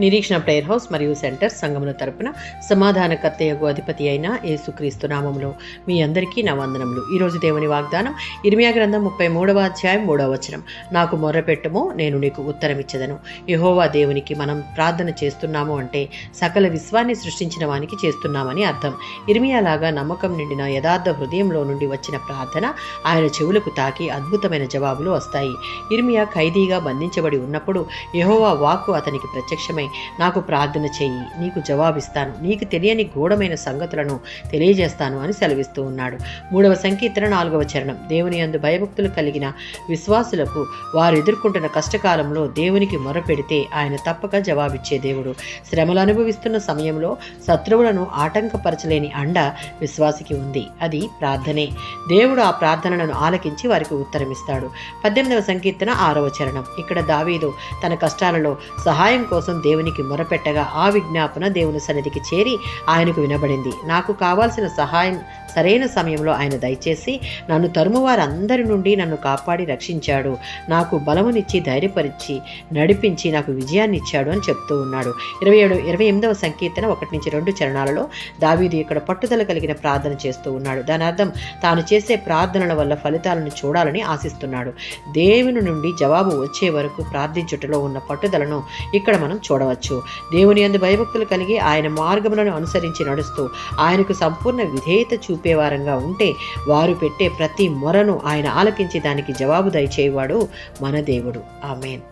నిరీక్షణ prayer house మరియు centre సంఘముల తరపున సమాధానకర్తయగు అధిపతి అయిన యేసుక్రీస్తు నామములో మీ అందరికీ నా వందనములు. ఈరోజు దేవుని వాగ్దానం ఇర్మియా గ్రంథం 33వ అధ్యాయం 3వ వచనం. నాకు మొర్రపెట్టుము, నేను నీకు ఉత్తరమిచ్చెదను. యెహోవా దేవునికి మనం ప్రార్థన చేస్తున్నాము అంటే సకల విశ్వాన్ని సృష్టించిన వానికి చేస్తున్నామని అర్థం. ఇర్మియాలాగా నమ్మకం నిండిన యథార్థ హృదయంలో నుండి వచ్చిన ప్రార్థన ఆయన చెవులకు తాకి అద్భుతమైన జవాబులు వస్తాయి. ఇర్మియా ఖైదీగా బంధించబడి ఉన్నప్పుడు యెహోవా వాక్కు అతనికి ప్రత్యక్షమై, నాకు ప్రార్థన చెయ్యి, నీకు జవాబిస్తాను, నీకు తెలియని గూఢమైన సంగతులను తెలియజేస్తాను అని సెలవిస్తూ ఉన్నాడు. 3వ సంకీర్తన 4వ చరణం. దేవుని యందు భయభక్తులు కలిగిన విశ్వాసులకు వారు ఎదుర్కొంటున్న కష్టకాలంలో దేవునికి మొరపెడితే ఆయన తప్పక జవాబిచ్చే దేవుడు. శ్రమలు అనుభవిస్తున్న సమయంలో శత్రువులను ఆటంకపరచలేని అండ విశ్వాసికి ఉంది, అది ప్రార్థనే. దేవుడు ఆ ప్రార్థనలను ఆలకించి వారికి ఉత్తరమిస్తాడు. 18వ సంకీర్తన 6వ చరణం. ఇక్కడ దావీదు తన కష్టాలలో సహాయం కోసం దేవునికి మొరపెట్టగా ఆ విజ్ఞాపన దేవుని సన్నిధికి చేరి ఆయనకు వినబడింది. నాకు కావాల్సిన సహాయం సరైన సమయంలో ఆయన దయచేసి నన్ను తరుము వారందరి నుండి నన్ను కాపాడి రక్షించాడు. నాకు బలమునిచ్చి ధైర్యపరిచి నడిపించి నాకు విజయాన్ని ఇచ్చాడు అని చెప్తూ ఉన్నాడు. 28వ సంకీర్తన 1-2 చరణాలలో దావీదు ఇక్కడ పట్టుదల కలిగిన ప్రార్థన చేస్తూ ఉన్నాడు. దాని అర్థం తాను చేసే ప్రార్థనల వల్ల ఫలితాలను చూడాలని ఆశిస్తున్నాడు. దేవుని నుండి జవాబు వచ్చే వరకు ప్రార్థించుటలో ఉన్న పట్టుదలను ఇక్కడ మనం చూడవచ్చు. దేవుని యందు భయభక్తులు కలిగి ఆయన మార్గములను అనుసరించి నడుస్తూ ఆయనకు సంపూర్ణ విధేయత చూపేవారంగా ఉంటే వారు పెట్టే ప్రతి మొరను ఆయన ఆలకించి దానికి జవాబు దయచేవాడు మన దేవుడు. ఆమేన్.